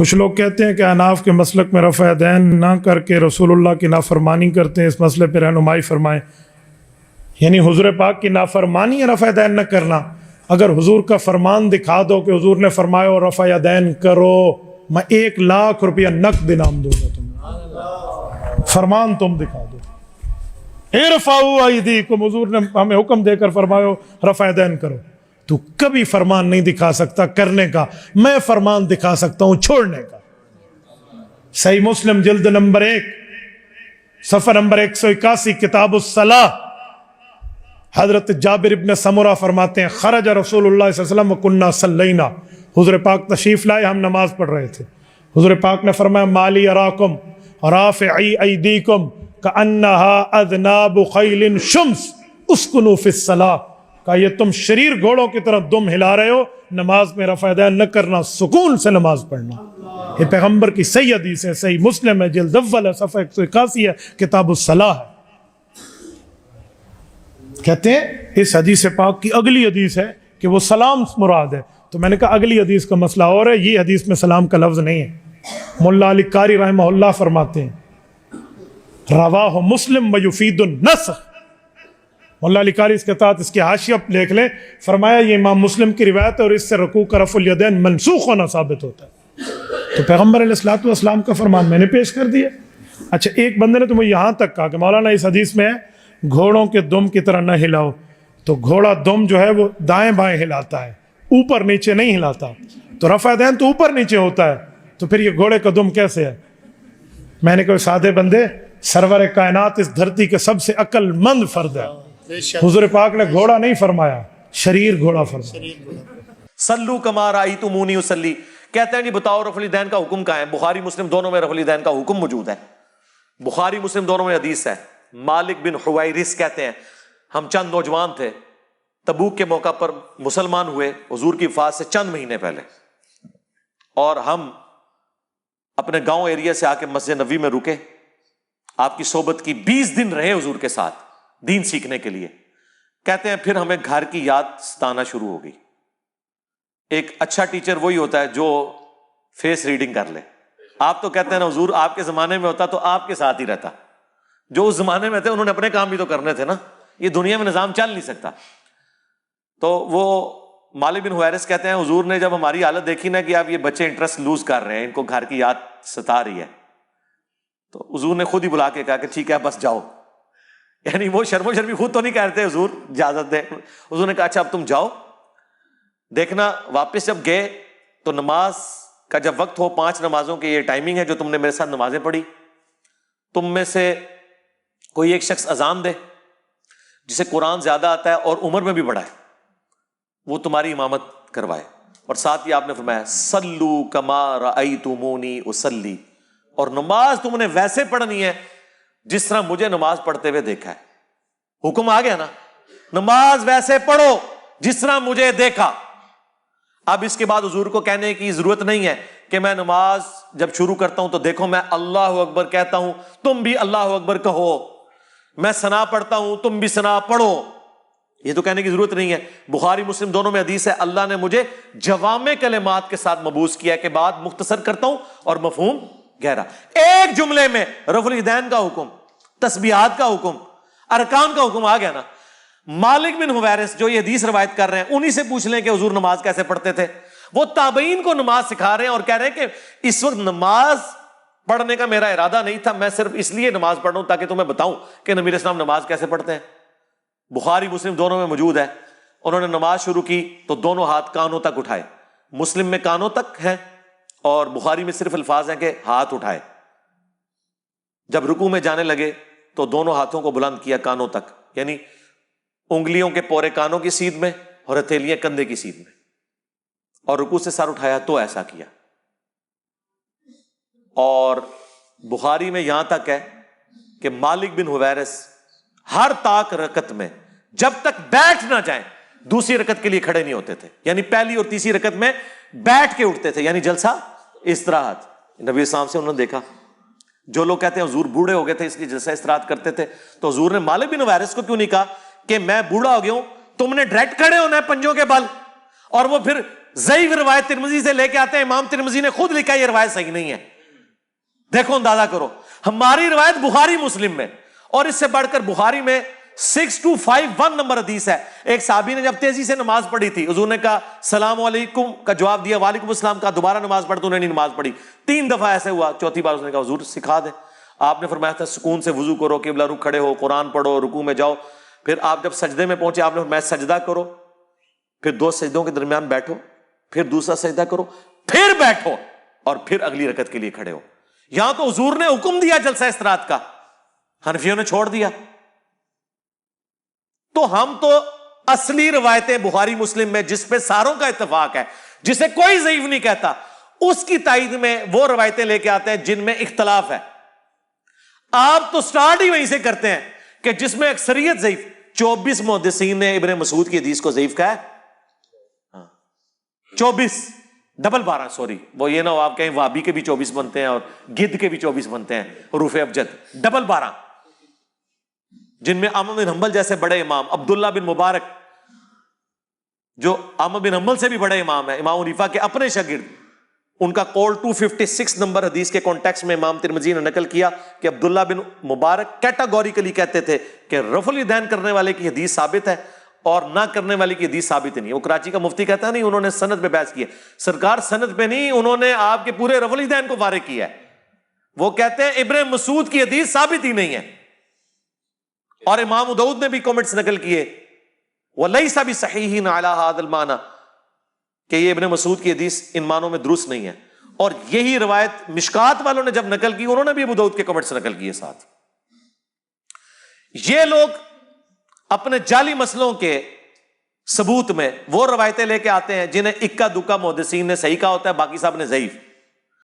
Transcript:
کچھ لوگ کہتے ہیں کہ اناف کے مسلک میں رفع دین نہ کر کے رسول اللہ کی نافرمانی کرتے ہیں، اس مسئلے پہ رہنمائی فرمائیں۔ یعنی حضور پاک کی نافرمانی ہے رفع دین نہ کرنا؟ اگر حضور کا فرمان دکھا دو کہ حضور نے فرمایا اور رفع دین کرو، میں 1,00,000 روپیہ نقد انعام دوں گا تمہیں۔ فرمان تم دکھا دو، ارفعوا ایدیکم، حضور نے ہمیں حکم دے کر فرمایا رفع دین کرو۔ تو کبھی فرمان نہیں دکھا سکتا کرنے کا، میں فرمان دکھا سکتا ہوں چھوڑنے کا۔ صحیح مسلم جلد نمبر 1 صفحہ نمبر 181 کتاب الصلاۃ، حضرت جابر ابن سمرہ فرماتے ہیں خرج رسول اللہ صلی اللہ علیہ وسلم وکنا صلینا، حضور پاک تشریف لائے، ہم نماز پڑھ رہے تھے، حضور پاک نے فرمایا مالی اراکم رافعی ایدیکم کانہا اذناب خیل شمس اسکنوا فی الصلاۃ، کہا یہ تم شریر گھوڑوں کی طرح دم ہلا رہے ہو، نماز میں رفع دین نہ کرنا، سکون سے نماز پڑھنا۔ یہ پیغمبر کی صحیح حدیث ہے، صحیح مسلم ہے جلد اول ہے صفحہ 181 ہے کتاب الصلاۃ ہے۔ کہتے ہیں اس حدیث پاک کی اگلی حدیث ہے کہ وہ سلام مراد ہے، تو میں نے کہا اگلی حدیث کا مسئلہ اور ہے، یہ حدیث میں سلام کا لفظ نہیں ہے۔ مولا علی قاری رحمہ اللہ فرماتے ہیں رواہ مسلم ویفید النسخ، مولا علی قاری اس کے تحت اس کی حاشیہ لکھ لیں، فرمایا یہ امام مسلم کی روایت ہے اور اس سے رکوع کا رفع الیدین منسوخ ہونا ثابت ہوتا ہے۔ تو پیغمبر علیہ الصلوۃ والسلام کا فرمان میں نے پیش کر دیا۔ اچھا ایک بندے نے تمہیں یہاں تک کہا کہ مولانا اس حدیث میں ہے گھوڑوں کے دم کی طرح نہ ہلاؤ، تو گھوڑا دم جو ہے وہ دائیں بائیں ہلاتا ہے، اوپر نیچے نہیں ہلاتا، تو رفع دین تو اوپر نیچے ہوتا ہے، تو پھر یہ گھوڑے کا دم کیسے ہے؟ میں نے کہا سادے بندے، سرور کائنات اس دھرتی کے سب سے عقل مند فرد ہے، حضور پاک نے گھوڑا نہیں فرمایا، شریر گھوڑا فرمایا۔ صلو کما رأیتمونی اصلی، کہتے ہیں جی بتاؤ رفع الیدین کا حکم کہاں ہے؟ بخاری مسلم دونوں میں رفع الیدین کا حکم موجود ہے، بخاری مسلم دونوں میں حدیث ہے۔ مالک بن حویرث کہتے ہیں ہم چند نوجوان تھے، تبوک کے موقع پر مسلمان ہوئے حضور کی وفات سے چند مہینے پہلے، اور ہم اپنے گاؤں ایریا سے آ کے مسجد نبوی میں رکے، آپ کی صحبت کی، 20 دن رہے حضور کے ساتھ دین سیکھنے کے لیے۔ کہتے ہیں پھر ہمیں گھر کی یاد ستانا شروع ہو گئی۔ ایک اچھا ٹیچر وہی ہوتا ہے جو فیس ریڈنگ کر لے۔ آپ تو کہتے ہیں نا حضور آپ کے زمانے میں ہوتا تو آپ کے ساتھ ہی رہتا، جو اس زمانے میں تھے انہوں نے اپنے کام بھی تو کرنے تھے نا، یہ دنیا میں نظام چل نہیں سکتا۔ تو وہ مالک بن حویرث کہتے ہیں حضور نے جب ہماری حالت دیکھی نا کہ اب یہ بچے انٹرسٹ لوز کر رہے ہیں، ان کو گھر کی یاد ستا رہی ہے، تو حضور نے خود ہی بلا کے کہا کہ ٹھیک ہے بس جاؤ، یعنی وہ شرم و شرمی خود تو نہیں کہتے حضور اجازت دے، حضور نے کہا اچھا اب تم جاؤ، دیکھنا واپس جب گئے تو نماز کا جب وقت ہو، 5 نمازوں کی یہ ٹائمنگ ہے جو تم نے میرے ساتھ نمازیں پڑھی، تم میں سے کوئی ایک شخص اذان دے جسے قرآن زیادہ آتا ہے اور عمر میں بھی بڑا ہے، وہ تمہاری امامت کروائے، اور ساتھ ہی آپ نے فرمایا صلو کما رأیتمونی اصلی، اور نماز تم نے ویسے پڑھنی ہے جس طرح مجھے نماز پڑھتے ہوئے دیکھا ہے۔ حکم آ گیا نا، نماز ویسے پڑھو جس طرح مجھے دیکھا۔ اب اس کے بعد حضور کو کہنے کی ضرورت نہیں ہے کہ میں نماز جب شروع کرتا ہوں تو دیکھو میں اللہ اکبر کہتا ہوں تم بھی اللہ اکبر کہو، میں ثنا پڑھتا ہوں تم بھی ثنا پڑھو، یہ تو کہنے کی ضرورت نہیں ہے۔ بخاری مسلم دونوں میں حدیث ہے اللہ نے مجھے جوامع کلمات کے ساتھ مبعوث کیا کہ بات مختصر کرتا ہوں اور مفہوم گہرا۔ ایک جملے میں رفع الیدین کا حکم، تسبیحات کا حکم، ارکان کا حکم آ گیا نا۔ مالک بن حویرث جو یہ حدیث روایت کر رہے ہیں انہی سے پوچھ لیں کہ حضور نماز کیسے پڑھتے تھے، وہ تابعین کو نماز سکھا رہے ہیں اور کہہ رہے ہیں کہ اس وقت نماز پڑھنے کا میرا ارادہ نہیں تھا، میں صرف اس لیے نماز پڑھ رہا ہوں تاکہ تمہیں بتاؤں کہ نبی علیہ السلام نماز کیسے پڑھتے ہیں۔ بخاری مسلم دونوں میں موجود ہے، انہوں نے نماز شروع کی تو دونوں ہاتھ کانوں تک اٹھائے، مسلم میں کانوں تک ہے اور بخاری میں صرف الفاظ ہیں کہ ہاتھ اٹھائے۔ جب رکوع میں جانے لگے تو دونوں ہاتھوں کو بلند کیا کانوں تک، یعنی انگلیوں کے پورے کانوں کی سیدھ میں اور ہتھیلیاں کندھے کی سیدھ میں، اور رکوع سے سر اٹھایا تو ایسا کیا۔ اور بخاری میں یہاں تک ہے کہ مالک بن حویرث ہر طاق رکعت میں جب تک بیٹھ نہ جائیں دوسری رکعت کے لیے کھڑے نہیں ہوتے تھے، یعنی پہلی اور تیسری رکعت میں بیٹھ کے اٹھتے تھے، یعنی جلسہ استراحت۔ نبی اسلام سے انہوں نے دیکھا، جو لوگ کہتے ہیں حضور بوڑھے ہو گئے تھے اس لیے جلسہ استراحت کرتے تھے، تو حضور نے مالک بن حویرث کو کیوں نہیں کہا کہ میں بوڑھا ہو گیا ہوں، تم نے ڈائریکٹ کھڑے ہونا ہے پنجوں کے بل، اور وہ پھر ضعیف روایت ترمذی سے لے کے آتے ہیں, امام ترمذی نے خود لکھا یہ روایت صحیح نہیں ہے. دیکھو اندازہ کرو, ہماری روایت بخاری مسلم میں, اور اس سے بڑھ کر بخاری میں 6251 نمبر حدیث ہے. ایک صحابی نے جب تیزی سے نماز پڑھی تھی, حضور نے کہا السلام علیکم کا جواب دیا, وعلیکم السلام کہا, دوبارہ نماز پڑھ تو انہوں نے نہیں نماز پڑھی, 3 دفعہ ایسے ہوا, چوتھی بار اس نے کہا حضور سکھا دیں. آپ نے فرمایا تھا سکون سے وضو کرو, قبلہ رخ کھڑے ہو, قرآن پڑھو, رکوع میں جاؤ, پھر آپ جب سجدے میں پہنچے آپ نے فرمایا سجدہ کرو, پھر 2 سجدوں کے درمیان بیٹھو, پھر دوسرا سجدہ کرو, پھر بیٹھو, اور پھر اگلی رکعت کے لیے کھڑے ہو. یہاں تو حضور نے حکم دیا جلسہ استراحت کا, حنفیوں نے چھوڑ دیا. تو ہم تو اصلی روایتیں بخاری مسلم میں جس پہ ساروں کا اتفاق ہے, جسے کوئی ضعیف نہیں کہتا, اس کی تائید میں وہ روایتیں لے کے آتے ہیں جن میں اختلاف ہے. آپ تو سٹارٹ ہی وہیں سے کرتے ہیں کہ جس میں اکثریت ضعیف. 24 محدثین نے ابن مسعود کی حدیث کو ضعیف کہا ہے, 24 ڈبل 12, سوری وہ یہ نہ ہو آپ کہیں وابی کے بھی 24 بنتے ہیں اور گدھ کے بھی 24 بنتے ہیں, حروف ابجد, ڈبل 12, جن میں احمد بن حنبل جیسے بڑے امام, عبداللہ بن مبارک جو احمد بن حنبل سے بھی بڑے امام ہیں, امام حنیفہ کے اپنے شاگرد, ان کا قول 256 نمبر حدیث کے کانٹیکسٹ میں امام ترمذی نے نقل کیا کہ عبداللہ بن مبارک کیٹاگوریکلی کہتے تھے کہ رفع الیدین کرنے والے کی حدیث ثابت ہے اور نہ کرنے والی کی حدیث ثابت نہیں. وہ کراچی کا مفتی کہتا ہے نہیں انہوں نے سند پہ بحث کی ہے. سرکار سند پہ نہیں, انہوں نے آپ کے پورے رفع الیدین کو فارغ کیا ہے. وہ کہتے ہیں ابن مسعود کی حدیث ثابت ہی نہیں ہے. اور امام ابو داؤد نے بھی کمنٹس نقل کیے وَلَيْسَ بِصَحِيحٍ عَلَى هَذَا الْمَعْنَى کہ یہ ابن مسعود کی حدیث ان معنوں میں درست نہیں ہے. اور یہی روایت مشکات والوں نے جب نقل کی, انہوں نے بھی ابو داؤد کے کمنٹس نقل کیے ساتھ. یہ لوگ اپنے جعلی مسئلوں کے ثبوت میں وہ روایتیں لے کے آتے ہیں جنہیں اکا دکا محدثین نے صحیح کہا ہوتا ہے, باقی صاحب نے ضعیف.